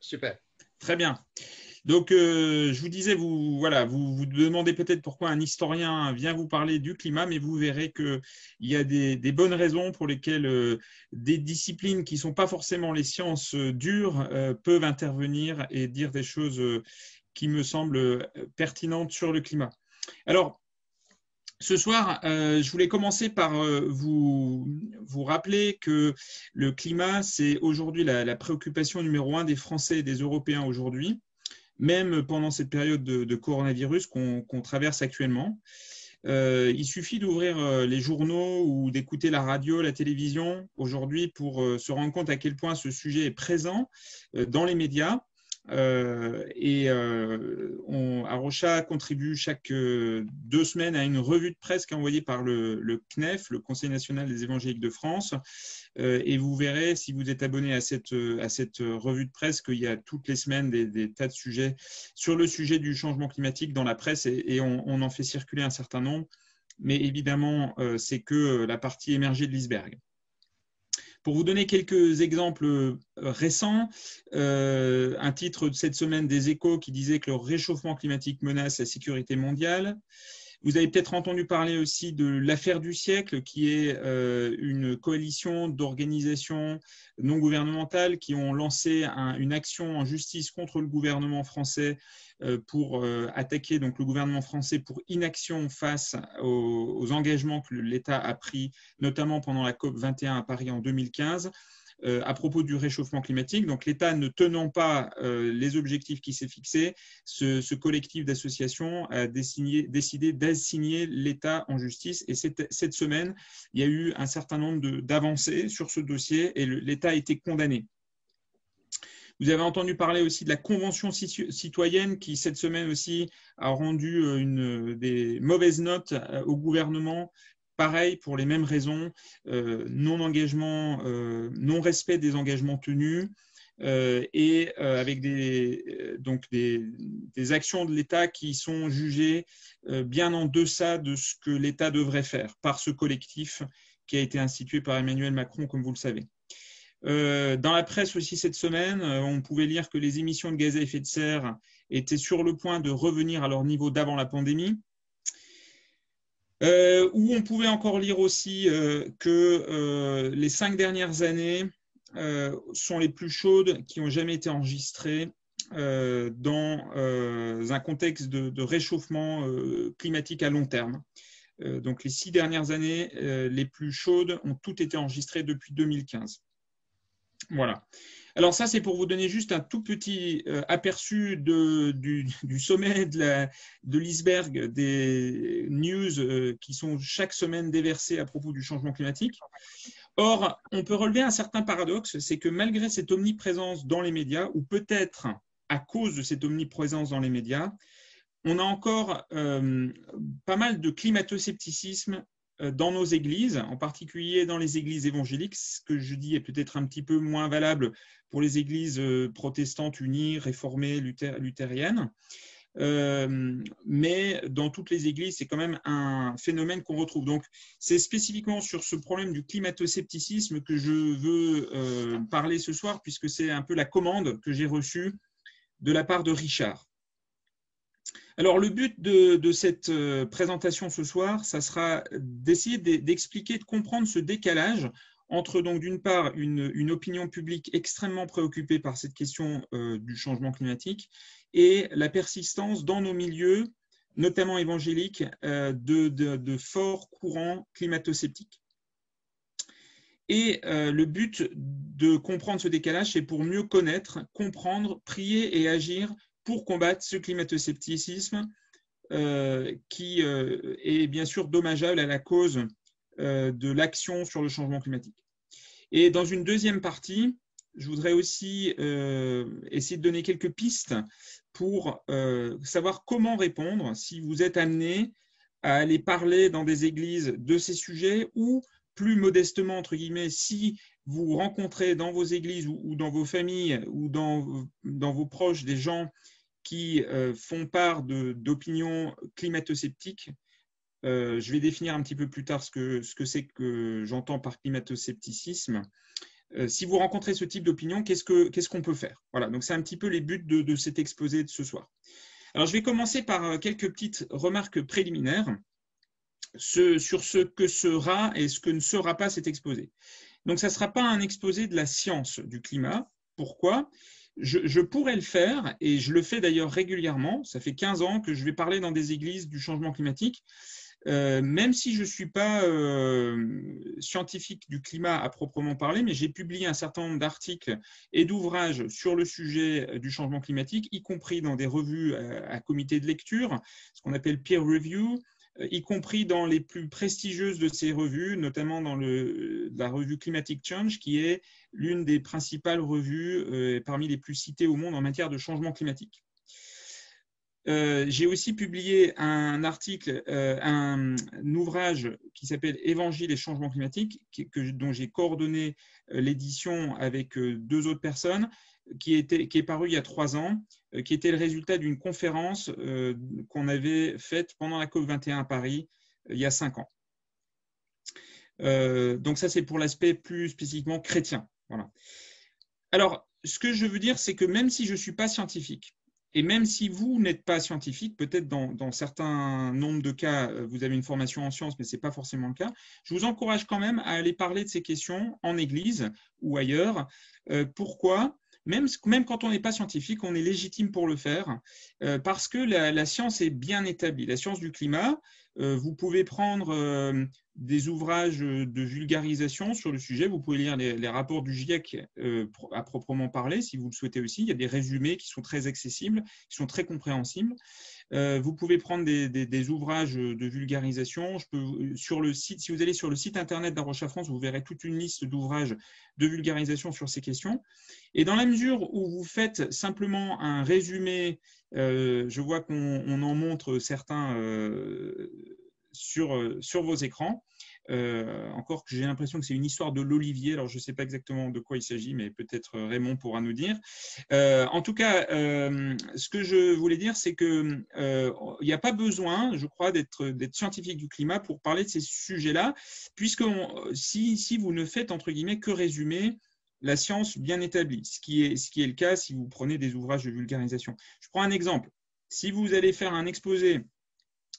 Super. Très bien. Donc, je vous disais, vous demandez peut-être pourquoi un historien vient vous parler du climat, mais vous verrez qu'il y a des bonnes raisons pour lesquelles des disciplines qui ne sont pas forcément les sciences dures peuvent intervenir et dire des choses qui me semblent pertinentes sur le climat. Alors, ce soir, je voulais commencer par vous rappeler que le climat, c'est aujourd'hui la préoccupation numéro un des Français et des Européens aujourd'hui, même pendant cette période de coronavirus qu'on traverse actuellement. Il suffit d'ouvrir les journaux ou d'écouter la radio, la télévision aujourd'hui pour se rendre compte à quel point ce sujet est présent dans les médias. Arocha contribue chaque 2 semaines à une revue de presse qui est envoyée par le CNEF, le Conseil national des évangéliques de France. Et vous verrez, si vous êtes abonné à cette revue de presse, qu'il y a toutes les semaines des tas de sujets sur le sujet du changement climatique dans la presse et on en fait circuler un certain nombre. Mais évidemment, c'est que la partie émergée de l'iceberg. Pour vous donner quelques exemples récents, un titre de cette semaine des Échos qui disait que le réchauffement climatique menace la sécurité mondiale. Vous avez peut-être entendu parler aussi de l'affaire du siècle, qui est une coalition d'organisations non gouvernementales qui ont lancé une action en justice contre le gouvernement français pour attaquer donc, le gouvernement français pour inaction face aux engagements que l'État a pris, notamment pendant la COP 21 à Paris en 2015. À propos du réchauffement climatique. Donc, l'État ne tenant pas les objectifs qu'il s'est fixés, ce collectif d'associations a décidé d'assigner l'État en justice. Et cette semaine, il y a eu un certain nombre d'avancées sur ce dossier et l'État a été condamné. Vous avez entendu parler aussi de la Convention citoyenne qui, cette semaine aussi, a rendu des mauvaises notes au gouvernement. Pareil, pour les mêmes raisons, non-engagement, non-respect des engagements tenus avec des actions de l'État qui sont jugées bien en deçà de ce que l'État devrait faire par ce collectif qui a été institué par Emmanuel Macron, comme vous le savez. Dans la presse aussi cette semaine, on pouvait lire que les émissions de gaz à effet de serre étaient sur le point de revenir à leur niveau d'avant la pandémie. Où on pouvait encore lire aussi que les 5 dernières années sont les plus chaudes qui ont jamais été enregistrées dans un contexte de réchauffement climatique à long terme. Donc les 6 dernières années les plus chaudes ont toutes été enregistrées depuis 2015. Voilà. Alors ça, c'est pour vous donner juste un tout petit aperçu du sommet de l'iceberg des news qui sont chaque semaine déversées à propos du changement climatique. Or, on peut relever un certain paradoxe, c'est que malgré cette omniprésence dans les médias, ou peut-être à cause de cette omniprésence dans les médias, on a encore pas mal de climato-scepticisme dans nos églises, en particulier dans les églises évangéliques. Ce que je dis est peut-être un petit peu moins valable pour les églises protestantes unies, réformées, luthériennes. Mais dans toutes les églises, c'est quand même un phénomène qu'on retrouve. Donc, c'est spécifiquement sur ce problème du climato-scepticisme que je veux parler ce soir, puisque c'est un peu la commande que j'ai reçue de la part de Richard. Alors, le but de cette présentation ce soir, ça sera d'essayer d'expliquer, de comprendre ce décalage entre, donc, d'une part, une opinion publique extrêmement préoccupée par cette question du changement climatique et la persistance dans nos milieux, notamment évangéliques, de forts courants climato-sceptiques. Et le but de comprendre ce décalage, c'est pour mieux connaître, comprendre, prier et agir pour combattre ce climato-scepticisme qui est bien sûr dommageable à la cause de l'action sur le changement climatique. Et dans une deuxième partie, je voudrais aussi essayer de donner quelques pistes pour savoir comment répondre si vous êtes amené à aller parler dans des églises de ces sujets ou plus modestement, entre guillemets, si vous rencontrez dans vos églises ou dans vos familles ou dans vos proches des gens qui font part d'opinions climato-sceptiques. Je vais définir un petit peu plus tard ce que c'est que j'entends par climato-scepticisme. Si vous rencontrez ce type d'opinion, qu'est-ce qu'on peut faire? Voilà, donc c'est un petit peu les buts de cet exposé de ce soir. Alors, je vais commencer par quelques petites remarques préliminaires sur ce que sera et ce que ne sera pas cet exposé. Donc, ça ne sera pas un exposé de la science du climat. Pourquoi? Je pourrais le faire, et je le fais d'ailleurs régulièrement. Ça fait 15 ans que je vais parler dans des églises du changement climatique. Même si je ne suis pas scientifique du climat à proprement parler, mais j'ai publié un certain nombre d'articles et d'ouvrages sur le sujet du changement climatique, y compris dans des revues à comité de lecture, ce qu'on appelle peer review, y compris dans les plus prestigieuses de ces revues, notamment dans la revue Climatic Change, qui est l'une des principales revues parmi les plus citées au monde en matière de changement climatique. J'ai aussi publié un article, un ouvrage qui s'appelle Évangile et changement climatique, dont j'ai coordonné l'édition avec 2 autres personnes, qui est paru il y a 3 ans, qui était le résultat d'une conférence qu'on avait faite pendant la COP21 à Paris il y a 5 ans. Donc ça, c'est pour l'aspect plus spécifiquement chrétien. Voilà. Alors, ce que je veux dire, c'est que même si je ne suis pas scientifique, et même si vous n'êtes pas scientifique, peut-être dans certains nombres de cas, vous avez une formation en sciences, mais ce n'est pas forcément le cas, je vous encourage quand même à aller parler de ces questions en église ou ailleurs. Pourquoi ? Même quand on n'est pas scientifique, on est légitime pour le faire, parce que la science est bien établie. La science du climat, vous pouvez prendre des ouvrages de vulgarisation sur le sujet. Vous pouvez lire les rapports du GIEC à proprement parler, si vous le souhaitez aussi. Il y a des résumés qui sont très accessibles, qui sont très compréhensibles. Vous pouvez prendre des ouvrages de vulgarisation. Sur le site, si vous allez sur le site internet d'Arocha France, vous verrez toute une liste d'ouvrages de vulgarisation sur ces questions. Et dans la mesure où vous faites simplement un résumé, je vois qu'on en montre certains sur vos écrans. Encore que j'ai l'impression que c'est une histoire de l'olivier, alors je ne sais pas exactement de quoi il s'agit, mais peut-être Raymond pourra nous dire. En tout cas, ce que je voulais dire, c'est qu'il n'y a pas besoin, je crois, d'être scientifique du climat pour parler de ces sujets-là, puisque si vous ne faites, entre guillemets, que résumer la science bien établie, ce qui est le cas si vous prenez des ouvrages de vulgarisation. Je prends un exemple. Si vous allez faire un exposé,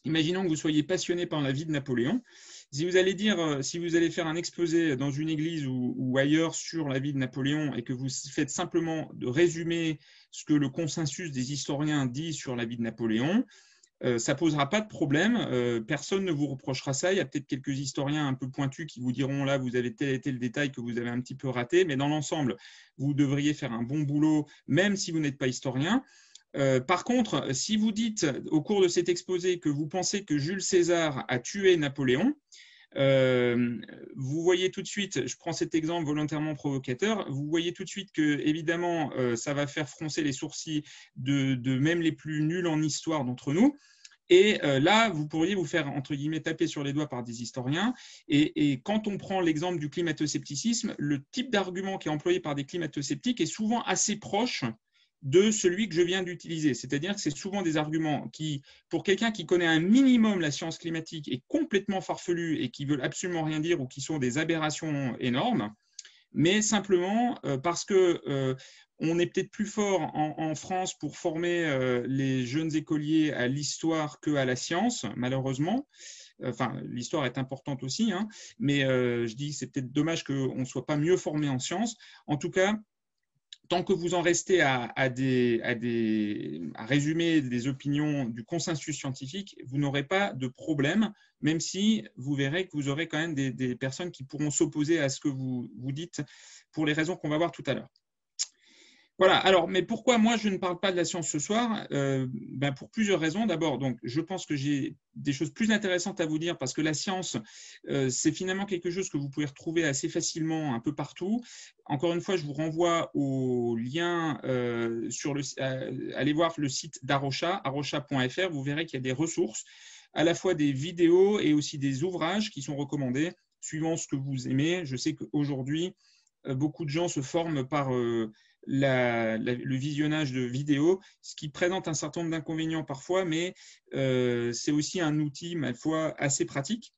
imaginons que vous soyez passionné par la vie de Napoléon. Si vous allez faire un exposé dans une église ou ailleurs sur la vie de Napoléon et que vous faites simplement de résumer ce que le consensus des historiens dit sur la vie de Napoléon, ça ne posera pas de problème. Personne ne vous reprochera ça. Il y a peut-être quelques historiens un peu pointus qui vous diront là, vous avez tel et tel détail que vous avez un petit peu raté, mais dans l'ensemble, vous devriez faire un bon boulot, même si vous n'êtes pas historien. Par contre, si vous dites au cours de cet exposé que vous pensez que Jules César a tué Napoléon, vous voyez tout de suite, je prends cet exemple volontairement provocateur, vous voyez tout de suite que évidemment ça va faire froncer les sourcils de même les plus nuls en histoire d'entre nous. Et là, vous pourriez vous faire, entre guillemets, taper sur les doigts par des historiens. Et quand on prend l'exemple du climato-scepticisme, le type d'argument qui est employé par des climato-sceptiques est souvent assez proche de celui que je viens d'utiliser. C'est-à-dire que c'est souvent des arguments qui, pour quelqu'un qui connaît un minimum la science climatique, est complètement farfelu et qui ne veulent absolument rien dire ou qui sont des aberrations énormes, mais simplement parce que on est peut-être plus fort en France pour former les jeunes écoliers à l'histoire qu'à la science, malheureusement. Enfin, l'histoire est importante aussi, hein, mais je dis que c'est peut-être dommage qu'on ne soit pas mieux formé en sciences. En tout cas, tant que vous en restez à résumer des opinions du consensus scientifique, vous n'aurez pas de problème, même si vous verrez que vous aurez quand même des personnes qui pourront s'opposer à ce que vous dites pour les raisons qu'on va voir tout à l'heure. Voilà, alors, mais pourquoi moi je ne parle pas de la science ce soir? Pour plusieurs raisons. D'abord, donc, je pense que j'ai des choses plus intéressantes à vous dire parce que la science, c'est finalement quelque chose que vous pouvez retrouver assez facilement un peu partout. Encore une fois, je vous renvoie au lien allez voir le site d'Arocha, arocha.fr, vous verrez qu'il y a des ressources, à la fois des vidéos et aussi des ouvrages qui sont recommandés suivant ce que vous aimez. Je sais qu'aujourd'hui, beaucoup de gens se forment par le visionnage de vidéos, ce qui présente un certain nombre d'inconvénients parfois, mais c'est aussi un outil, ma foi, assez pratique.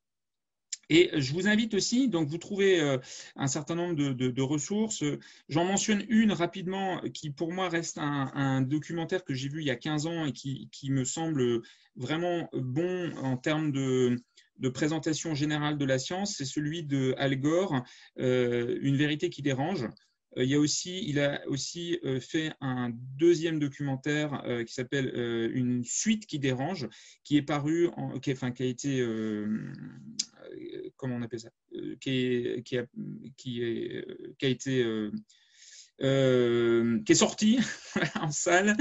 Et je vous invite aussi, donc vous trouvez un certain nombre de ressources. J'en mentionne une rapidement qui pour moi reste un documentaire que j'ai vu il y a 15 ans et qui me semble vraiment bon en termes de présentation générale de la science. C'est celui de Al Gore, Une vérité qui dérange. Il a aussi fait un deuxième documentaire qui s'appelle Une suite qui dérange, qui est paru, qui a été, comment on appelle ça, qui est sorti en salle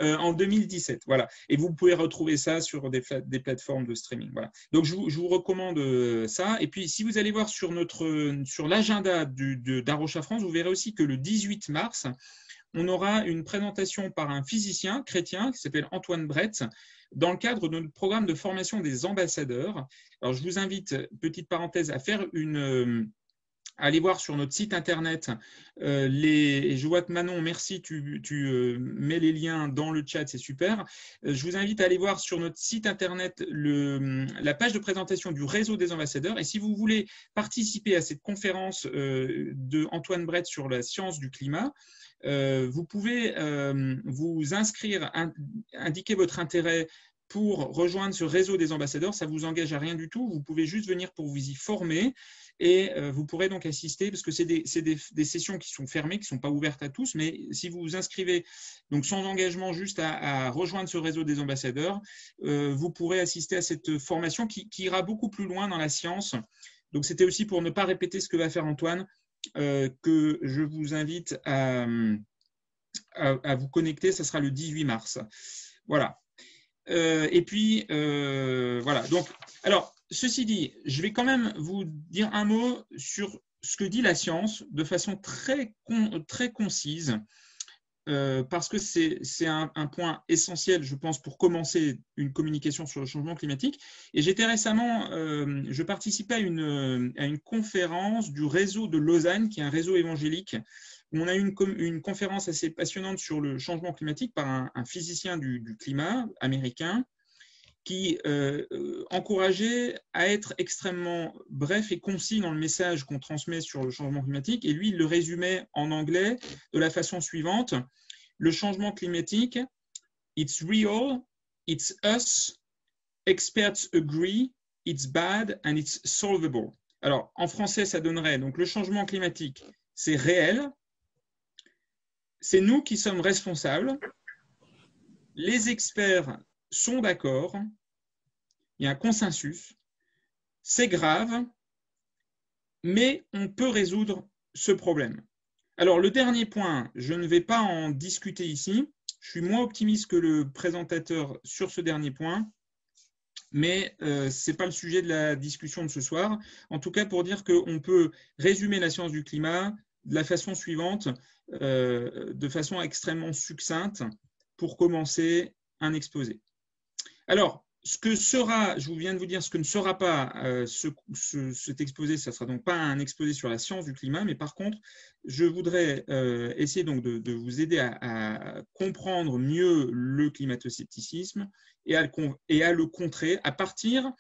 en 2017. Voilà. Et vous pouvez retrouver ça sur des plateformes de streaming. Voilà. Donc, je vous recommande ça. Et puis, si vous allez voir sur l'agenda d'Arocha France, vous verrez aussi que le 18 mars, on aura une présentation par un physicien chrétien qui s'appelle Antoine Bretz dans le cadre de notre programme de formation des ambassadeurs. Alors, je vous invite, petite parenthèse, à faire allez voir sur notre site internet et je vois que Manon, merci, tu mets les liens dans le chat, c'est super. Je vous invite à aller voir sur notre site internet la page de présentation du réseau des ambassadeurs. Et si vous voulez participer à cette conférence de Antoine Brett sur la science du climat, vous pouvez vous inscrire, indiquer votre intérêt pour rejoindre ce réseau des ambassadeurs. Ça ne vous engage à rien du tout. Vous pouvez juste venir pour vous y former et vous pourrez donc assister, parce que c'est des sessions qui sont fermées, qui ne sont pas ouvertes à tous, mais si vous vous inscrivez donc sans engagement juste à rejoindre ce réseau des ambassadeurs, vous pourrez assister à cette formation qui ira beaucoup plus loin dans la science. Donc c'était aussi pour ne pas répéter ce que va faire Antoine, que je vous invite à vous connecter. Ça sera le 18 mars. Voilà. Et puis, voilà. Donc, alors, ceci dit, je vais quand même vous dire un mot sur ce que dit la science de façon très concise, parce que c'est un point essentiel, je pense, pour commencer une communication sur le changement climatique. Et j'étais récemment, je participais à une conférence du réseau de Lausanne, qui est un réseau évangélique, où on a eu une conférence assez passionnante sur le changement climatique par un physicien du climat américain, qui encourageait à être extrêmement bref et concis dans le message qu'on transmet sur le changement climatique. Et lui, il le résumait en anglais de la façon suivante: le changement climatique, it's real, it's us, experts agree, it's bad and it's solvable. Alors, en français, ça donnerait, donc, le changement climatique, c'est réel, c'est nous qui sommes responsables, les experts sont d'accord, il y a un consensus, c'est grave, mais on peut résoudre ce problème. Alors, le dernier point, je ne vais pas en discuter ici. Je suis moins optimiste que le présentateur sur ce dernier point, mais ce n'est pas le sujet de la discussion de ce soir. En tout cas, pour dire qu'on peut résumer la science du climat de la façon suivante, de façon extrêmement succincte, pour commencer un exposé. Alors, ce que sera, je viens de vous dire ce que ne sera pas cet exposé, ça ne sera donc pas un exposé sur la science du climat, mais par contre, je voudrais essayer donc de vous aider à comprendre mieux le climato-scepticisme et à le contrer à partir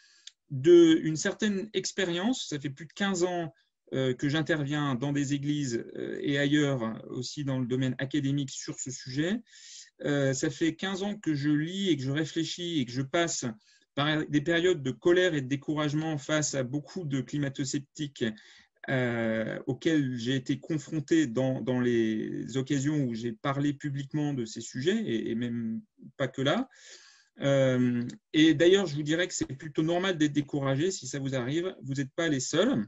d'une certaine expérience. Ça fait plus de 15 ans que j'interviens dans des églises et ailleurs aussi dans le domaine académique sur ce sujet. Ça fait 15 ans que je lis et que je réfléchis et que je passe par des périodes de colère et de découragement face à beaucoup de climato-sceptiques auxquels j'ai été confronté dans les occasions où j'ai parlé publiquement de ces sujets, et même pas que là. Et d'ailleurs, je vous dirais que c'est plutôt normal d'être découragé si ça vous arrive. Vous n'êtes pas les seuls.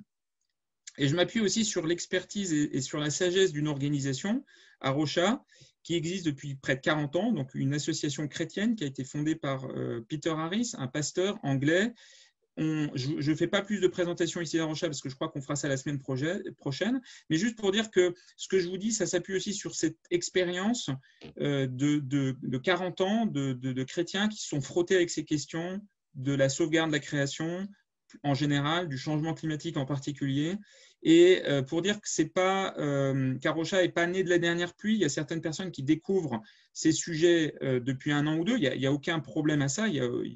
Et je m'appuie aussi sur l'expertise et sur la sagesse d'une organisation, Arocha, qui existe depuis près de 40 ans, donc une association chrétienne qui a été fondée par Peter Harris, un pasteur anglais. Je ne fais pas plus de présentations ici à Arocha parce que je crois qu'on fera ça la semaine prochaine, mais juste pour dire que ce que je vous dis, ça s'appuie aussi sur cette expérience de 40 ans de chrétiens qui se sont frottés avec ces questions de la sauvegarde de la création en général, du changement climatique en particulier, Et pour dire que c'est pas qu'Arocha n'est pas né de la dernière pluie, il y a certaines personnes qui découvrent ces sujets depuis 1 an ou 2. Il y a aucun problème à ça.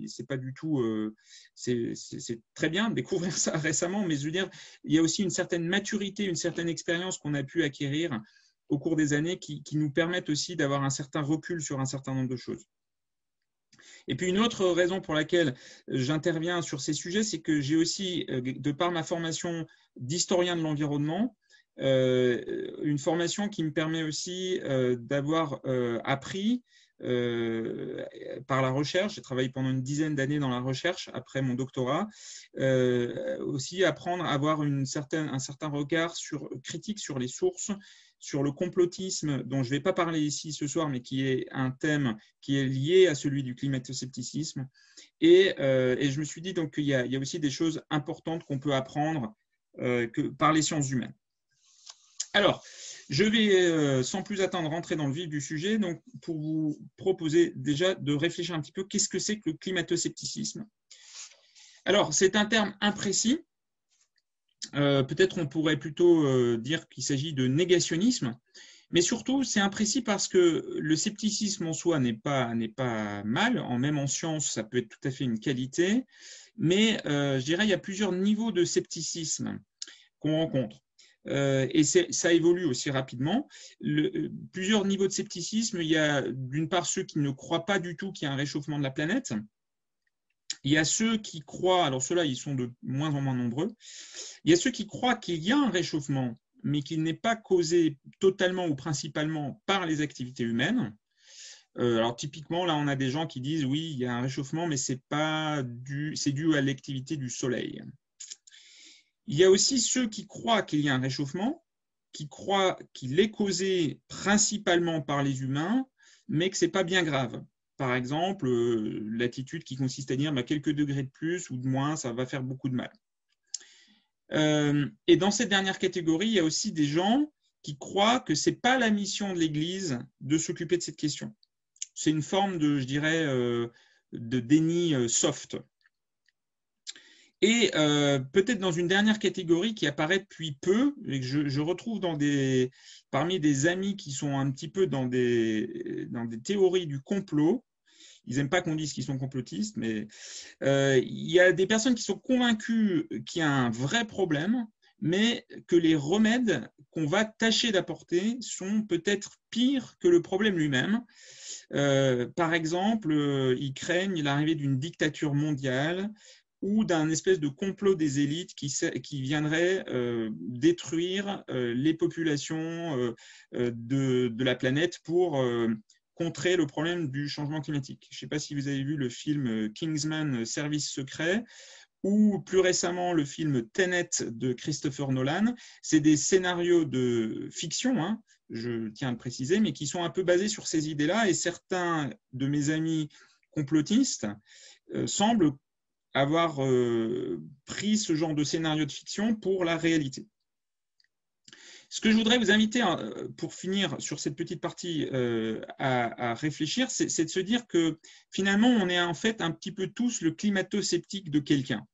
C'est pas du tout. C'est très bien de découvrir ça récemment, mais je veux dire, il y a aussi une certaine maturité, une certaine expérience qu'on a pu acquérir au cours des années qui nous permettent aussi d'avoir un certain recul sur un certain nombre de choses. Et puis une autre raison pour laquelle j'interviens sur ces sujets, c'est que j'ai aussi, de par ma formation d'historien de l'environnement, une formation qui me permet aussi d'avoir appris par la recherche. J'ai travaillé pendant une dizaine d'années dans la recherche après mon doctorat. Aussi apprendre à avoir un certain regard critique sur les sources, sur le complotisme, dont je ne vais pas parler ici ce soir, mais qui est un thème qui est lié à celui du climato-scepticisme. Et je me suis dit donc qu'il y a aussi des choses importantes qu'on peut apprendre par les sciences humaines. Alors, je vais sans plus attendre rentrer dans le vif du sujet, donc pour vous proposer déjà de réfléchir un petit peu qu'est-ce que c'est que le climato-scepticisme. Alors, c'est un terme imprécis. Peut-être on pourrait plutôt dire qu'il s'agit de négationnisme, mais surtout c'est imprécis parce que le scepticisme en soi n'est pas mal, même en science ça peut être tout à fait une qualité, mais je dirais il y a plusieurs niveaux de scepticisme qu'on rencontre. Et ça évolue aussi rapidement. Plusieurs niveaux de scepticisme, il y a d'une part ceux qui ne croient pas du tout qu'il y a un réchauffement de la planète. Il y a ceux qui croient, alors ceux-là, ils sont de moins en moins nombreux, il y a ceux qui croient qu'il y a un réchauffement, mais qu'il n'est pas causé totalement ou principalement par les activités humaines. Alors typiquement, là, on a des gens qui disent oui, il y a un réchauffement, mais c'est dû à l'activité du soleil. Il y a aussi ceux qui croient qu'il y a un réchauffement, qui croient qu'il est causé principalement par les humains, mais que ce n'est pas bien grave. Par exemple, l'attitude qui consiste à dire quelques degrés de plus ou de moins, ça va faire beaucoup de mal. Et dans cette dernière catégorie, il y a aussi des gens qui croient que ce n'est pas la mission de l'Église de s'occuper de cette question. C'est une forme de, je dirais, de déni soft. Et peut-être dans une dernière catégorie qui apparaît depuis peu, et que je retrouve parmi des amis qui sont un petit peu dans des théories du complot. Ils n'aiment pas qu'on dise qu'ils sont complotistes, mais il y a des personnes qui sont convaincues qu'il y a un vrai problème, mais que les remèdes qu'on va tâcher d'apporter sont peut-être pires que le problème lui-même. Par exemple, ils craignent l'arrivée d'une dictature mondiale ou d'un espèce de complot des élites qui viendrait détruire les populations de la planète pour contrer le problème du changement climatique. Je ne sais pas si vous avez vu le film Kingsman, Service secret, ou plus récemment le film Tenet de Christopher Nolan. C'est des scénarios de fiction, hein, je tiens à le préciser, mais qui sont un peu basés sur ces idées-là, et certains de mes amis complotistes semblent avoir pris ce genre de scénario de fiction pour la réalité. Ce que je voudrais vous inviter, pour finir sur cette petite partie, à réfléchir, c'est de se dire que finalement, on est en fait un petit peu tous le climato-sceptique de quelqu'un.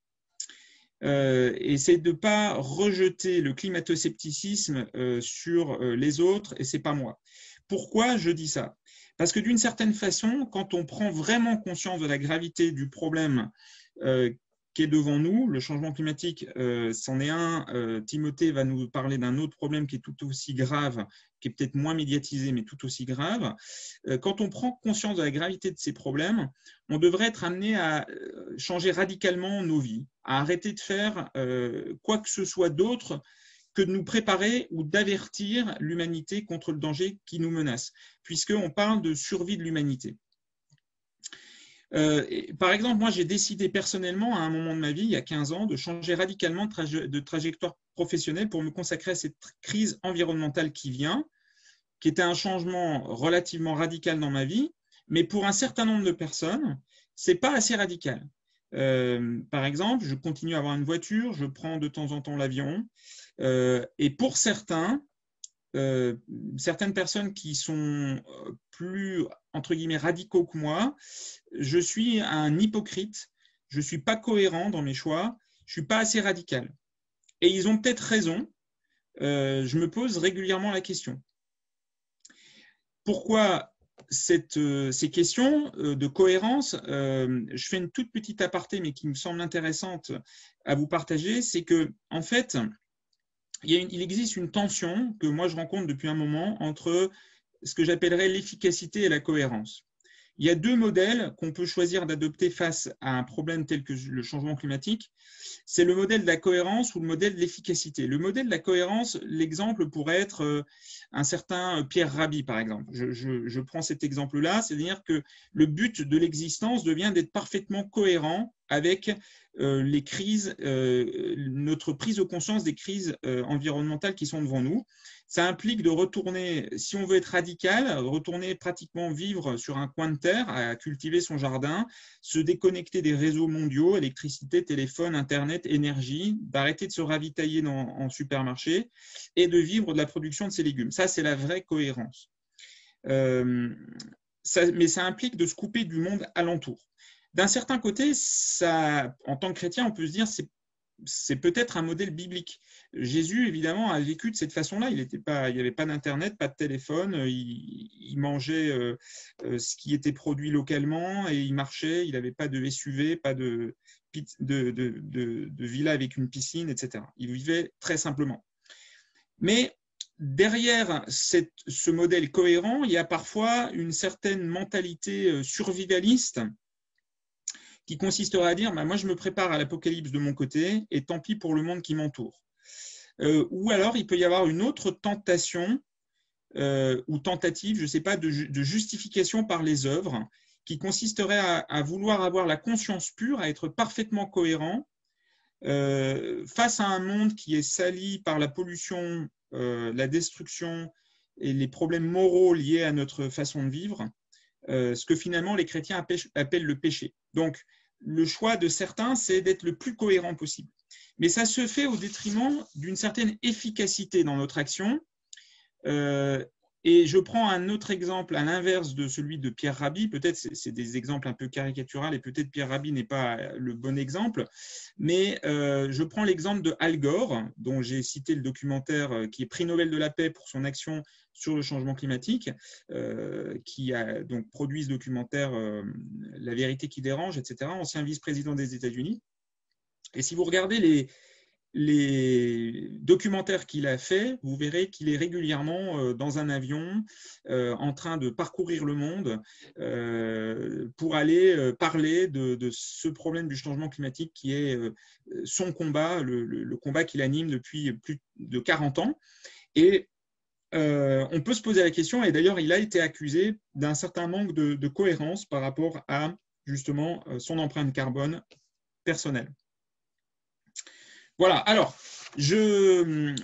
Et c'est de ne pas rejeter le climato-scepticisme sur les autres, et ce n'est pas moi. Pourquoi je dis ça? Parce que d'une certaine façon, quand on prend vraiment conscience de la gravité du problème qui est devant nous, le changement climatique, c'en est un. Timothée va nous parler d'un autre problème qui est tout aussi grave, qui est peut-être moins médiatisé, mais tout aussi grave. Quand on prend conscience de la gravité de ces problèmes, on devrait être amené à changer radicalement nos vies, à arrêter de faire quoi que ce soit d'autre que de nous préparer ou d'avertir l'humanité contre le danger qui nous menace, puisqu'on parle de survie de l'humanité. Par exemple, moi, j'ai décidé personnellement, à un moment de ma vie, il y a 15 ans, de changer radicalement de trajectoire professionnelle pour me consacrer à cette crise environnementale qui vient, qui était un changement relativement radical dans ma vie, mais pour un certain nombre de personnes, ce n'est pas assez radical. Par exemple, je continue à avoir une voiture, je prends de temps en temps l'avion, et pour certaines personnes qui sont plus, entre guillemets, radicaux que moi, je suis un hypocrite, je ne suis pas cohérent dans mes choix, je ne suis pas assez radical. Et ils ont peut-être raison, je me pose régulièrement la question. Pourquoi ces questions de cohérence, je fais une toute petite aparté, mais qui me semble intéressante à vous partager, c'est que en fait, il existe une tension que moi je rencontre depuis un moment entre ce que j'appellerais l'efficacité et la cohérence. Il y a deux modèles qu'on peut choisir d'adopter face à un problème tel que le changement climatique. C'est le modèle de la cohérence ou le modèle de l'efficacité. Le modèle de la cohérence, l'exemple pourrait être un certain Pierre Rabhi, par exemple. Je prends cet exemple-là, c'est-à-dire que le but de l'existence devient d'être parfaitement cohérent avec les crises, notre prise de conscience des crises environnementales qui sont devant nous. Ça implique de retourner, si on veut être radical, retourner pratiquement vivre sur un coin de terre, à cultiver son jardin, se déconnecter des réseaux mondiaux, électricité, téléphone, Internet, énergie, d'arrêter de se ravitailler en supermarché et de vivre de la production de ses légumes. Ça, c'est la vraie cohérence. Mais ça implique de se couper du monde alentour. D'un certain côté, ça, en tant que chrétien, on peut se dire c'est peut-être un modèle biblique. Jésus, évidemment, a vécu de cette façon-là. Il n'y avait pas d'Internet, pas de téléphone. Il mangeait ce qui était produit localement et il marchait. Il n'avait pas de SUV, pas de villa avec une piscine, etc. Il vivait très simplement. Mais derrière ce modèle cohérent, il y a parfois une certaine mentalité survivaliste qui consisterait à dire moi je me prépare à l'apocalypse de mon côté et tant pis pour le monde qui m'entoure. Ou alors il peut y avoir une autre tentation ou tentative, je ne sais pas, de justification par les œuvres qui consisterait à vouloir avoir la conscience pure, à être parfaitement cohérent face à un monde qui est sali par la pollution, la destruction et les problèmes moraux liés à notre façon de vivre, ce que finalement les chrétiens appellent le péché. Donc, le choix de certains, c'est d'être le plus cohérent possible. Mais ça se fait au détriment d'une certaine efficacité dans notre action. Et je prends un autre exemple à l'inverse de celui de Pierre Rabhi. Peut-être c'est des exemples un peu caricaturaux et peut-être Pierre Rabhi n'est pas le bon exemple. Mais je prends l'exemple de Al Gore, dont j'ai cité le documentaire qui est prix Nobel de la paix pour son action sur le changement climatique, qui a donc produit ce documentaire La vérité qui dérange, etc., ancien vice-président des États-Unis. Et si vous regardez les documentaires qu'il a fait, vous verrez qu'il est régulièrement dans un avion en train de parcourir le monde pour aller parler de ce problème du changement climatique qui est son combat, le combat qu'il anime depuis plus de 40 ans. Et on peut se poser la question, et d'ailleurs il a été accusé d'un certain manque de cohérence par rapport à justement son empreinte carbone personnelle. Voilà, alors, je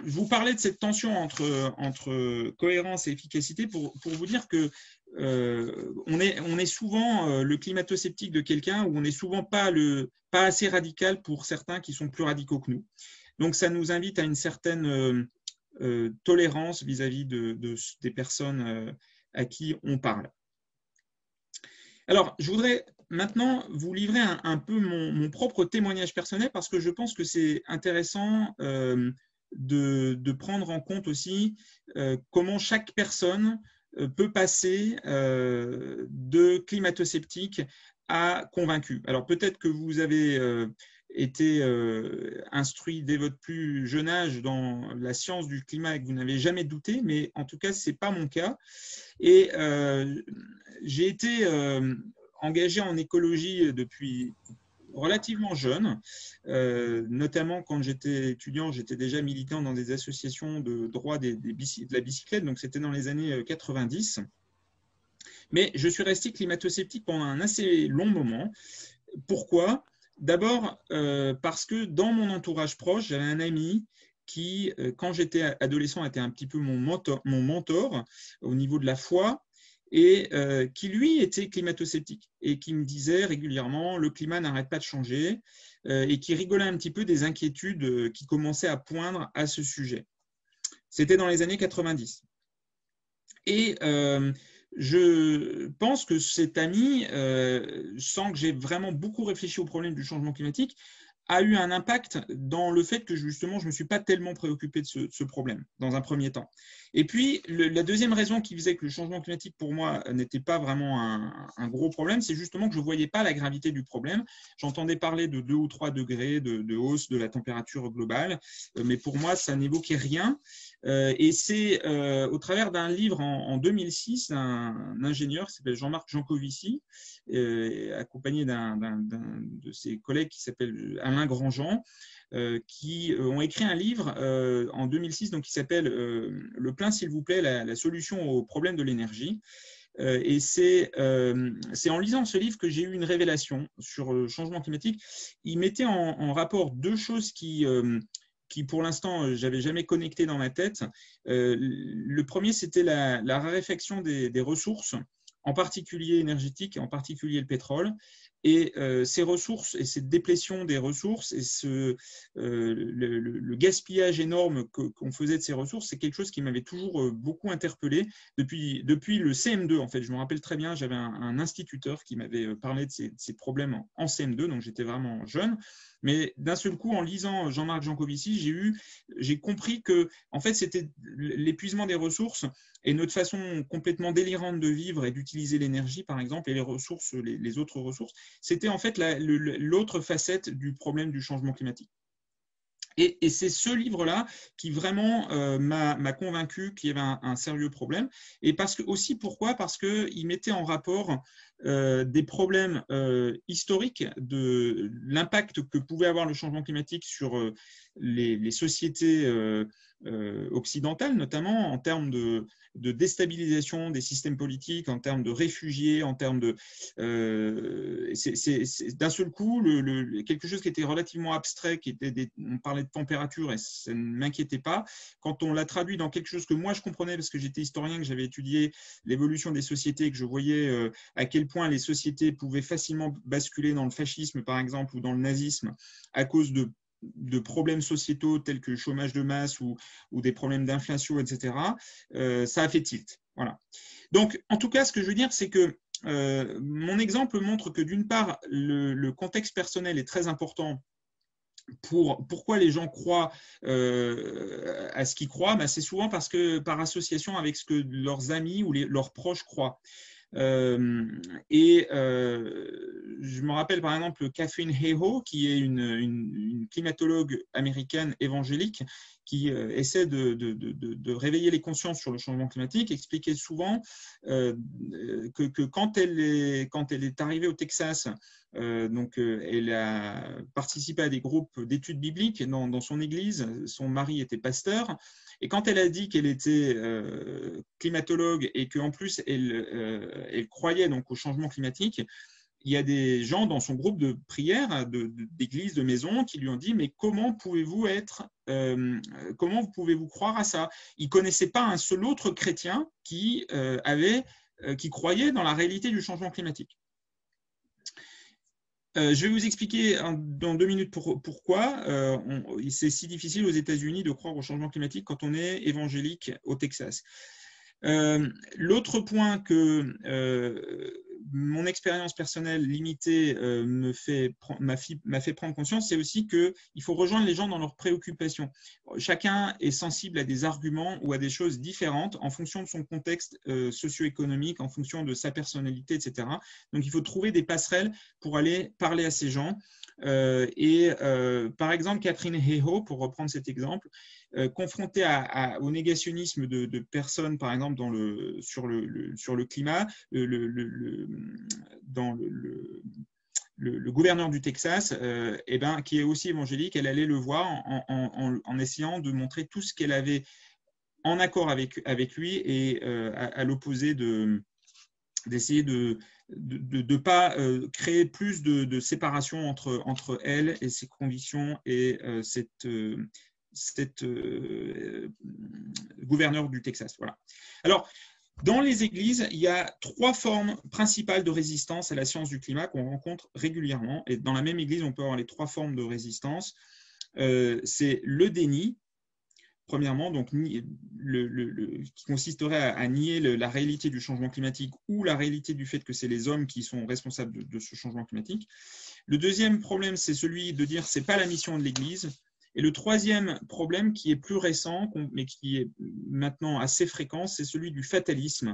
vous parlais de cette tension entre cohérence et efficacité pour vous dire que on est souvent le climato-sceptique de quelqu'un ou on n'est souvent pas assez radical pour certains qui sont plus radicaux que nous. Donc, ça nous invite à une certaine tolérance vis-à-vis des personnes à qui on parle. Alors, je voudrais maintenant vous livrer un peu mon propre témoignage personnel parce que je pense que c'est intéressant de prendre en compte aussi comment chaque personne peut passer de climato-sceptique à convaincu. Alors, peut-être que vous avez été instruit dès votre plus jeune âge dans la science du climat et que vous n'avez jamais douté, mais en tout cas, ce n'est pas mon cas. Et j'ai été engagé en écologie depuis relativement jeune, notamment quand j'étais étudiant, j'étais déjà militant dans des associations de droit de la bicyclette, donc c'était dans les années 90. Mais je suis resté climato-sceptique pendant un assez long moment. Pourquoi ? D'abord parce que dans mon entourage proche, j'avais un ami qui, quand j'étais adolescent, était un petit peu mon mentor au niveau de la foi et qui, lui, était climato-sceptique et qui me disait régulièrement « le climat n'arrête pas de changer » et qui rigolait un petit peu des inquiétudes qui commençaient à poindre à ce sujet. C'était dans les années 90. Et je pense que cet ami, sans que j'ai vraiment beaucoup réfléchi au problème du changement climatique, a eu un impact dans le fait que justement je ne me suis pas tellement préoccupé de ce problème dans un premier temps. Et puis la deuxième raison qui faisait que le changement climatique pour moi n'était pas vraiment un gros problème, c'est justement que je ne voyais pas la gravité du problème. J'entendais parler de 2 ou 3 degrés de hausse de la température globale, mais pour moi ça n'évoquait rien. Et c'est au travers d'un livre en 2006 d'un ingénieur qui s'appelle Jean-Marc Jancovici, accompagné de ses collègues qui s'appelle Alain Grandjean, qui ont écrit un livre en 2006 donc, qui s'appelle Le plein s'il vous plaît, la solution au problème de l'énergie. Et c'est en lisant ce livre que j'ai eu une révélation sur le changement climatique. Il mettait en rapport 2 choses qui pour l'instant, je n'avais jamais connecté dans ma tête. Le premier, c'était la raréfaction des ressources, en particulier énergétiques, en particulier le pétrole. Et ces ressources et cette déplétion des ressources et le gaspillage énorme qu'on faisait de ces ressources, c'est quelque chose qui m'avait toujours beaucoup interpellé depuis le CM2. En fait, je me rappelle très bien, j'avais un instituteur qui m'avait parlé de ces problèmes en CM2, donc j'étais vraiment jeune. Mais d'un seul coup, en lisant Jean-Marc Jancovici, j'ai compris que en fait, c'était l'épuisement des ressources et notre façon complètement délirante de vivre et d'utiliser l'énergie, par exemple, et les ressources, les autres ressources, c'était en fait l'autre facette du problème du changement climatique. Et c'est ce livre-là qui vraiment m'a convaincu qu'il y avait un sérieux problème. Et pourquoi ? Parce qu'il mettait en rapport des problèmes historiques de l'impact que pouvait avoir le changement climatique sur les sociétés occidentales, notamment en termes de déstabilisation des systèmes politiques, en termes de réfugiés, en termes de… d'un seul coup, quelque chose qui était relativement abstrait, on parlait de température et ça ne m'inquiétait pas. Quand on l'a traduit dans quelque chose que moi je comprenais, parce que j'étais historien, que j'avais étudié l'évolution des sociétés, que je voyais à quel point les sociétés pouvaient facilement basculer dans le fascisme, par exemple, ou dans le nazisme, à cause de problèmes sociétaux tels que le chômage de masse ou des problèmes d'inflation, etc., ça a fait tilt. Voilà. Donc, en tout cas, ce que je veux dire, c'est que mon exemple montre que d'une part, le contexte personnel est très important pourquoi les gens croient à ce qu'ils croient, c'est souvent parce que par association avec ce que leurs amis ou leurs proches croient. Je me rappelle par exemple Katherine Hayhoe, qui est une climatologue américaine évangélique qui essaie de réveiller les consciences sur le changement climatique, expliquait souvent que quand elle est arrivée au Texas, elle a participé à des groupes d'études bibliques dans son église. Son mari était pasteur. Et quand elle a dit qu'elle était climatologue et qu'en plus elle croyait donc au changement climatique, il y a des gens dans son groupe de prière, d'église, de maison, qui lui ont dit « Mais comment pouvez-vous croire à ça ?» Ils ne connaissaient pas un seul autre chrétien qui croyait dans la réalité du changement climatique. Je vais vous expliquer dans 2 minutes pourquoi c'est si difficile aux États-Unis de croire au changement climatique quand on est évangélique au Texas. L'autre point que mon expérience personnelle limitée m'a fait prendre conscience, c'est aussi qu'il faut rejoindre les gens dans leurs préoccupations. Chacun est sensible à des arguments ou à des choses différentes en fonction de son contexte socio-économique, en fonction de sa personnalité, etc. Donc, il faut trouver des passerelles pour aller parler à ces gens. Par exemple, Katherine Hayhoe, pour reprendre cet exemple, confrontée au négationnisme de personnes, par exemple, sur le climat, dans le gouverneur du Texas, qui est aussi évangélique, elle allait le voir en essayant de montrer tout ce qu'elle avait en accord avec lui et à l'opposé d'essayer de ne pas créer plus de séparation entre elle et ses convictions et cette gouverneur du Texas. Voilà. Alors, dans les églises, il y a 3 formes principales de résistance à la science du climat qu'on rencontre régulièrement. Et dans la même église, on peut avoir les 3 formes de résistance. C'est le déni, premièrement, donc, qui consisterait à nier la réalité du changement climatique ou la réalité du fait que c'est les hommes qui sont responsables de ce changement climatique. Le deuxième problème, c'est celui de dire que ce n'est pas la mission de l'Église. Et le troisième problème, qui est plus récent, mais qui est maintenant assez fréquent, c'est celui du fatalisme,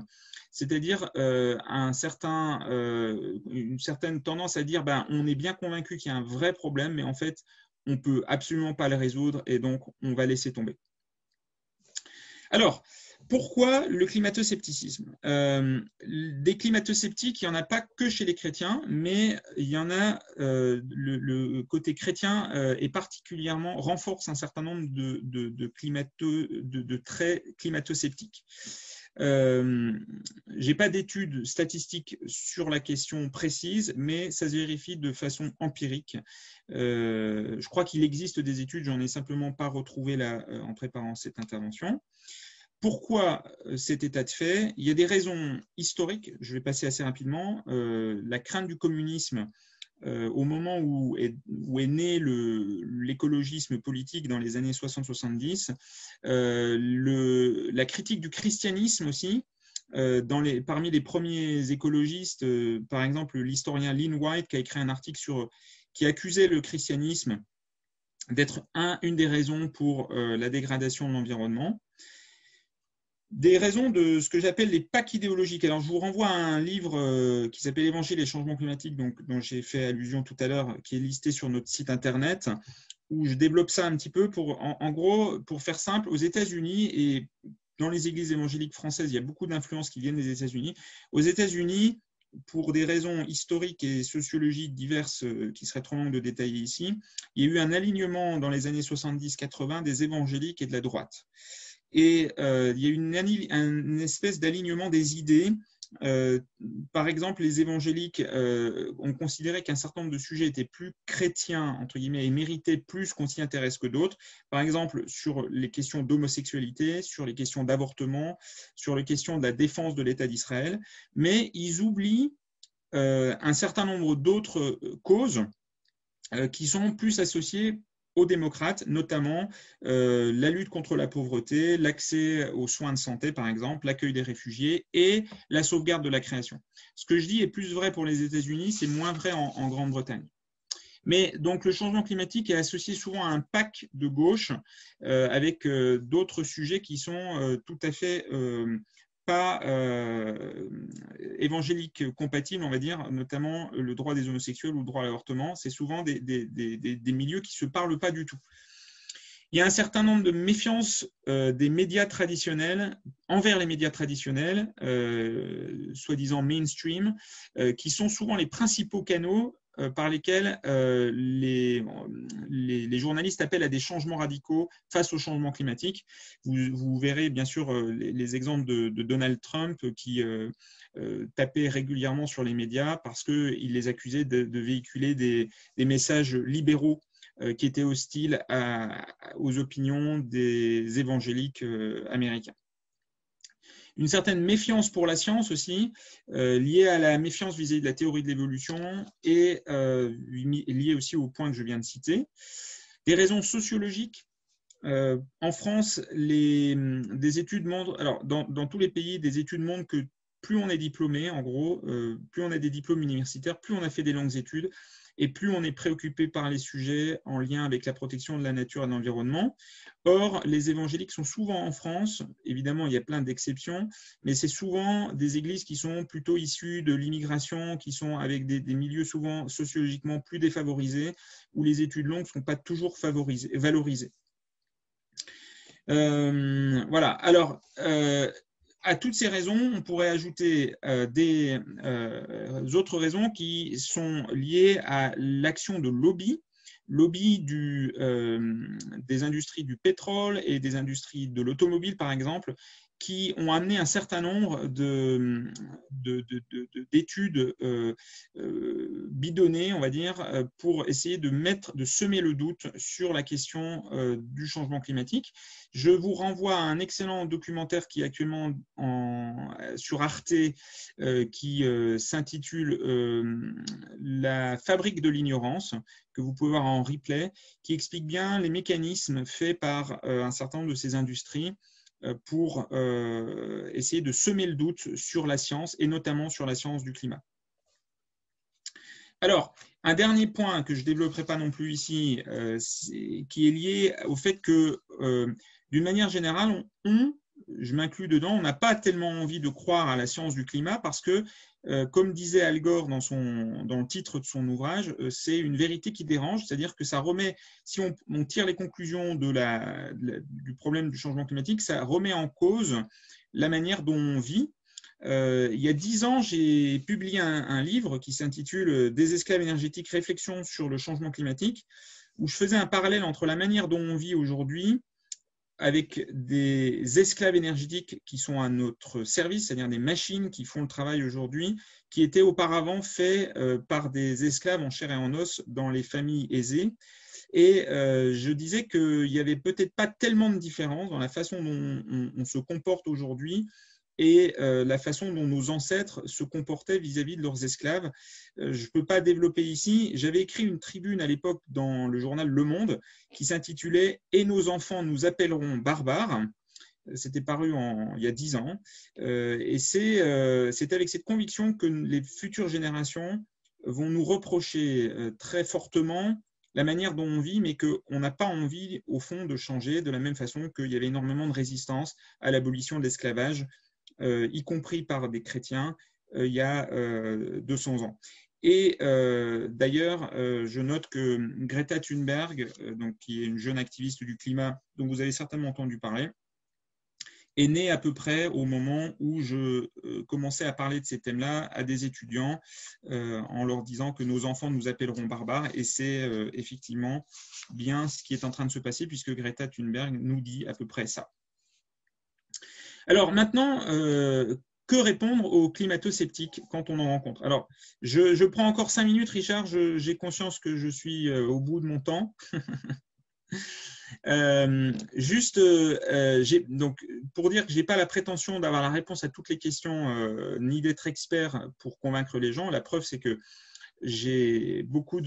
c'est-à-dire une certaine tendance à dire on est bien convaincu qu'il y a un vrai problème, mais en fait, on ne peut absolument pas le résoudre et donc on va laisser tomber. Alors, pourquoi le climato-scepticisme ? Des climato-sceptiques, il n'y en a pas que chez les chrétiens, mais il y en a, le côté chrétien est particulièrement, renforce un certain nombre de traits climato-sceptiques. Je n'ai pas d'études statistiques sur la question précise, mais ça se vérifie de façon empirique. Je crois qu'il existe des études, j'en ai simplement pas retrouvé là en préparant cette intervention. Pourquoi cet état de fait ? Il y a des raisons historiques, je vais passer assez rapidement. La crainte du communisme au moment où est né l'écologisme politique dans les années 60-70, la critique du christianisme aussi, parmi les premiers écologistes, par exemple l'historien Lynn White qui a écrit un article qui accusait le christianisme d'être une des raisons pour la dégradation de l'environnement. Des raisons de ce que j'appelle les packs idéologiques. Alors, je vous renvoie à un livre qui s'appelle Évangile et changement climatique, dont j'ai fait allusion tout à l'heure, qui est listé sur notre site internet, où je développe ça un petit peu. En gros, pour faire simple, aux États-Unis et dans les églises évangéliques françaises, il y a beaucoup d'influences qui viennent des États-Unis. Aux États-Unis, pour des raisons historiques et sociologiques diverses qui seraient trop longues de détailler ici, il y a eu un alignement dans les années 70-80 des évangéliques et de la droite. Et il y a eu une espèce d'alignement des idées. Par exemple, les évangéliques ont considéré qu'un certain nombre de sujets étaient plus chrétiens, entre guillemets, et méritaient plus qu'on s'y intéresse que d'autres. Par exemple, sur les questions d'homosexualité, sur les questions d'avortement, sur les questions de la défense de l'État d'Israël. Mais ils oublient un certain nombre d'autres causes qui sont plus associées aux démocrates, notamment la lutte contre la pauvreté, l'accès aux soins de santé, par exemple, l'accueil des réfugiés et la sauvegarde de la création. Ce que je dis est plus vrai pour les États-Unis, c'est moins vrai en Grande-Bretagne. Mais donc le changement climatique est associé souvent à un pack de gauche avec d'autres sujets qui sont tout à fait pas évangéliques compatibles, on va dire, notamment le droit des homosexuels ou le droit à l'avortement. C'est souvent des milieux qui ne se parlent pas du tout. Il y a un certain nombre de méfiances des médias traditionnels envers les médias traditionnels, soi-disant mainstream, qui sont souvent les principaux canaux par lesquels les journalistes appellent à des changements radicaux face au changement climatique. Vous verrez bien sûr les exemples de Donald Trump qui tapait régulièrement sur les médias parce qu'il les accusait de véhiculer des messages libéraux qui étaient hostiles aux opinions des évangéliques américains. Une certaine méfiance pour la science aussi, liée à la méfiance vis-à-vis de la théorie de l'évolution et liée aussi au point que je viens de citer. Des raisons sociologiques. En France, des études montrent, alors dans tous les pays, des études montrent que plus on est diplômé, en gros, plus on a des diplômes universitaires, plus on a fait des longues études, et plus on est préoccupé par les sujets en lien avec la protection de la nature et de l'environnement. Or, les évangéliques sont souvent en France, évidemment il y a plein d'exceptions, mais c'est souvent des églises qui sont plutôt issues de l'immigration, qui sont avec des milieux souvent sociologiquement plus défavorisés, où les études longues ne sont pas toujours valorisées. Voilà, alors à toutes ces raisons, on pourrait ajouter des autres raisons qui sont liées à l'action de lobby des industries du pétrole et des industries de l'automobile, par exemple, qui ont amené un certain nombre d'études bidonnées, on va dire, pour essayer de semer le doute sur la question du changement climatique. Je vous renvoie à un excellent documentaire qui est actuellement sur Arte, qui s'intitule La fabrique de l'ignorance, que vous pouvez voir en replay, qui explique bien les mécanismes faits par un certain nombre de ces industries pour essayer de semer le doute sur la science et notamment sur la science du climat. Alors, un dernier point que je ne développerai pas non plus ici, qui est lié au fait que, d'une manière générale, je m'inclus dedans, on n'a pas tellement envie de croire à la science du climat parce que, comme disait Al Gore dans le titre de son ouvrage, c'est une vérité qui dérange, c'est-à-dire que ça remet, si on tire les conclusions du problème du changement climatique, ça remet en cause la manière dont on vit. Il y a 10 ans, j'ai publié un livre qui s'intitule « Des esclaves énergétiques, réflexions sur le changement climatique », où je faisais un parallèle entre la manière dont on vit aujourd'hui avec des esclaves énergétiques qui sont à notre service, c'est-à-dire des machines qui font le travail aujourd'hui, qui étaient auparavant faits par des esclaves en chair et en os dans les familles aisées. Et je disais qu'il n'y avait peut-être pas tellement de différence dans la façon dont on se comporte aujourd'hui et la façon dont nos ancêtres se comportaient vis-à-vis de leurs esclaves. Je ne peux pas développer ici. J'avais écrit une tribune à l'époque dans le journal Le Monde qui s'intitulait « Et nos enfants nous appelleront barbares ». C'était paru il y a 10 ans. Et c'est avec cette conviction que les futures générations vont nous reprocher très fortement la manière dont on vit, mais qu'on n'a pas envie, au fond, de changer de la même façon qu'il y avait énormément de résistance à l'abolition de l'esclavage, y compris par des chrétiens, il y a 200 ans. Et d'ailleurs, je note que Greta Thunberg, qui est une jeune activiste du climat dont vous avez certainement entendu parler, est née à peu près au moment où je commençais à parler de ces thèmes-là à des étudiants en leur disant que nos enfants nous appelleront barbares. Et c'est effectivement bien ce qui est en train de se passer puisque Greta Thunberg nous dit à peu près ça. Alors maintenant, que répondre aux climato-sceptiques quand on en rencontre? Alors, je prends encore 5 minutes, Richard, j'ai conscience que je suis au bout de mon temps. Donc, pour dire que je n'ai pas la prétention d'avoir la réponse à toutes les questions, ni d'être expert pour convaincre les gens. La preuve, c'est que j'ai beaucoup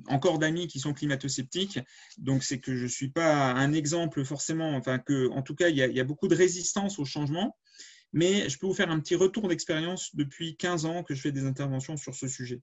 encore d'amis qui sont climato-sceptiques, donc c'est que je ne suis pas un exemple forcément, enfin que, en tout cas, il y a beaucoup de résistance au changement, mais je peux vous faire un petit retour d'expérience depuis 15 ans que je fais des interventions sur ce sujet.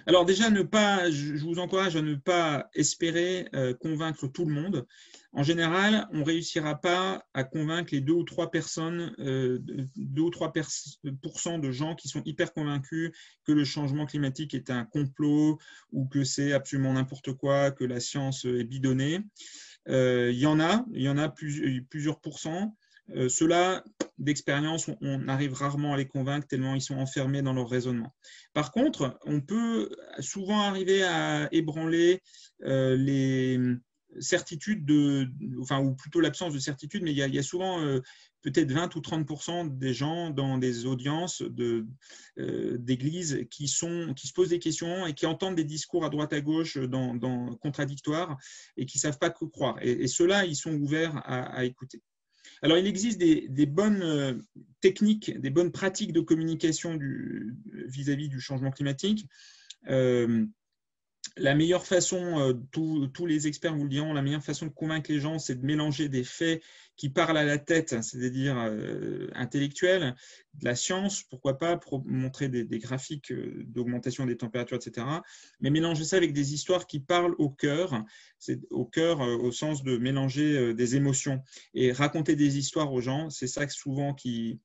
Alors déjà, je vous encourage à ne pas espérer convaincre tout le monde. En général, on ne réussira pas à convaincre les 2 ou 3 personnes, 2 ou 3% de gens qui sont hyper convaincus que le changement climatique est un complot ou que c'est absolument n'importe quoi, que la science est bidonnée. Il y en a plusieurs pourcents. Ceux-là, d'expérience, on arrive rarement à les convaincre tellement ils sont enfermés dans leur raisonnement. Par contre, on peut souvent arriver à ébranler les certitudes, ou plutôt l'absence de certitude, mais il y a souvent peut-être 20 ou 30% des gens dans des audiences d'églises qui se posent des questions et qui entendent des discours à droite à gauche contradictoires et qui ne savent pas que croire. Et ceux-là, ils sont ouverts à écouter. Alors, il existe des bonnes techniques, des bonnes pratiques de communication vis-à-vis du changement climatique. La meilleure façon, tous les experts vous le diront, la meilleure façon de convaincre les gens, c'est de mélanger des faits qui parlent à la tête, c'est-à-dire intellectuels, de la science, pourquoi pas, pour montrer des graphiques d'augmentation des températures, etc. Mais mélanger ça avec des histoires qui parlent au cœur, c'est au cœur au sens de mélanger des émotions. Et raconter des histoires aux gens, c'est ça souvent qui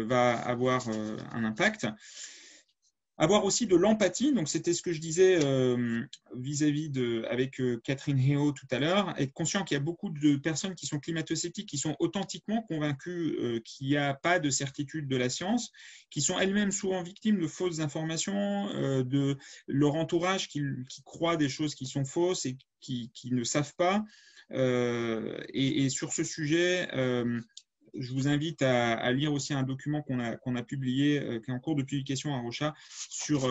va avoir un impact. Avoir aussi de l'empathie, donc c'était ce que je disais vis-à-vis avec Catherine Héo tout à l'heure, être conscient qu'il y a beaucoup de personnes qui sont climato-sceptiques, qui sont authentiquement convaincues qu'il n'y a pas de certitude de la science, qui sont elles-mêmes souvent victimes de fausses informations, de leur entourage qui croit des choses qui sont fausses et qui ne savent pas. Et sur ce sujet, je vous invite à lire aussi un document qu'on a publié, qui est en cours de publication à Rocha, sur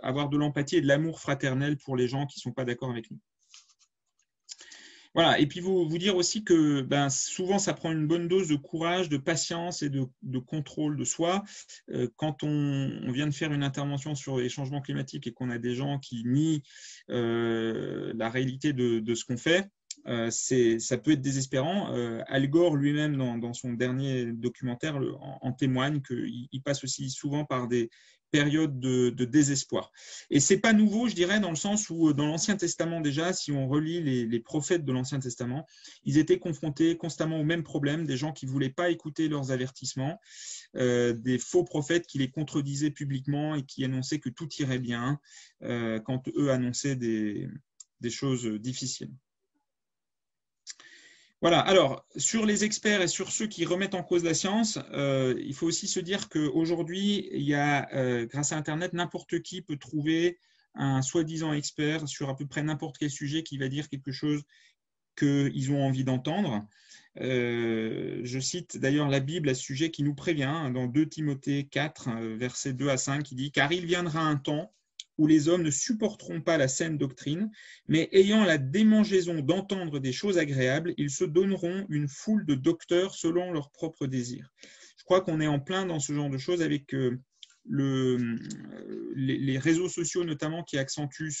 avoir de l'empathie et de l'amour fraternel pour les gens qui ne sont pas d'accord avec nous. Voilà, et puis vous dire aussi que souvent ça prend une bonne dose de courage, de patience et de contrôle de soi. Quand on vient de faire une intervention sur les changements climatiques et qu'on a des gens qui nient la réalité de ce qu'on fait, ça peut être désespérant. Al Gore lui-même, dans son dernier documentaire, en témoigne qu'il passe aussi souvent par des période de désespoir. Et c'est pas nouveau, je dirais, dans le sens où dans l'Ancien Testament déjà, si on relit les prophètes de l'Ancien Testament, ils étaient confrontés constamment au même problème, des gens qui ne voulaient pas écouter leurs avertissements, des faux prophètes qui les contredisaient publiquement et qui annonçaient que tout irait bien quand eux annonçaient des choses difficiles. Voilà, alors sur les experts et sur ceux qui remettent en cause la science, il faut aussi se dire qu'aujourd'hui, il y a, grâce à Internet, n'importe qui peut trouver un soi-disant expert sur à peu près n'importe quel sujet qui va dire quelque chose qu'ils ont envie d'entendre. Je cite d'ailleurs la Bible à ce sujet qui nous prévient dans 2 Timothée 4, versets 2 à 5, qui dit « Car il viendra un temps où les hommes ne supporteront pas la saine doctrine, mais ayant la démangeaison d'entendre des choses agréables, ils se donneront une foule de docteurs selon leurs propres désirs. » Je crois qu'on est en plein dans ce genre de choses avec les réseaux sociaux notamment qui accentuent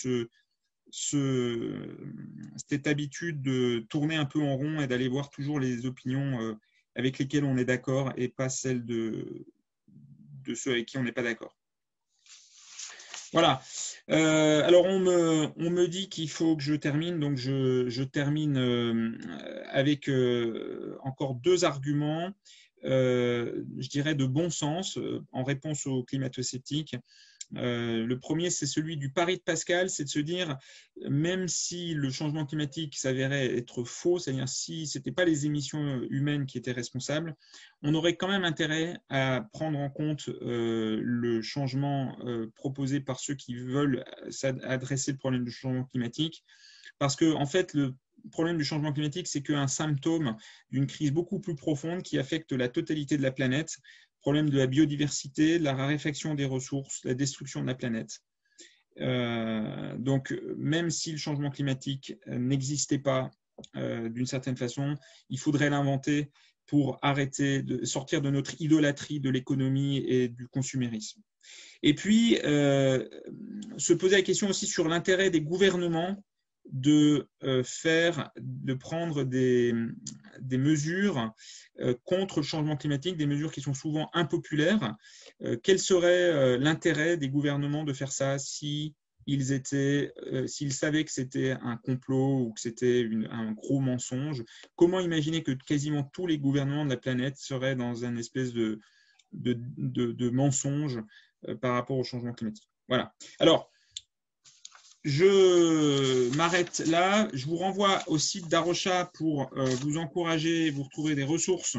cette habitude de tourner un peu en rond et d'aller voir toujours les opinions avec lesquelles on est d'accord et pas celles de ceux avec qui on n'est pas d'accord. Voilà. Alors, on me dit qu'il faut que je termine, donc je termine avec encore 2 arguments, je dirais de bon sens, en réponse aux climato-sceptiques. Le premier, c'est celui du pari de Pascal, c'est de se dire, même si le changement climatique s'avérait être faux, c'est-à-dire si ce n'étaient pas les émissions humaines qui étaient responsables, on aurait quand même intérêt à prendre en compte le changement proposé par ceux qui veulent adresser le problème du changement climatique, parce que en fait, le problème du changement climatique, c'est qu'un symptôme d'une crise beaucoup plus profonde qui affecte la totalité de la planète, problème de la biodiversité, de la raréfaction des ressources, la destruction de la planète. Donc, même si le changement climatique n'existait pas d'une certaine façon, il faudrait l'inventer pour arrêter de sortir de notre idolâtrie de l'économie et du consumérisme. Et puis, se poser la question aussi sur l'intérêt des gouvernements de prendre des mesures contre le changement climatique, des mesures qui sont souvent impopulaires. Quel serait l'intérêt des gouvernements de faire ça s'ils savaient que c'était un complot ou que c'était un gros mensonge? Comment imaginer que quasiment tous les gouvernements de la planète seraient dans une espèce de mensonge par rapport au changement climatique? Voilà. Alors, je m'arrête là. Je vous renvoie au site d'Arocha pour vous encourager. Vous retrouverez des ressources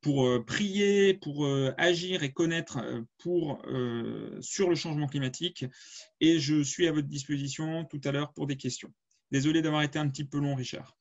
pour prier, pour agir et connaître sur le changement climatique. Et je suis à votre disposition tout à l'heure pour des questions. Désolé d'avoir été un petit peu long, Richard.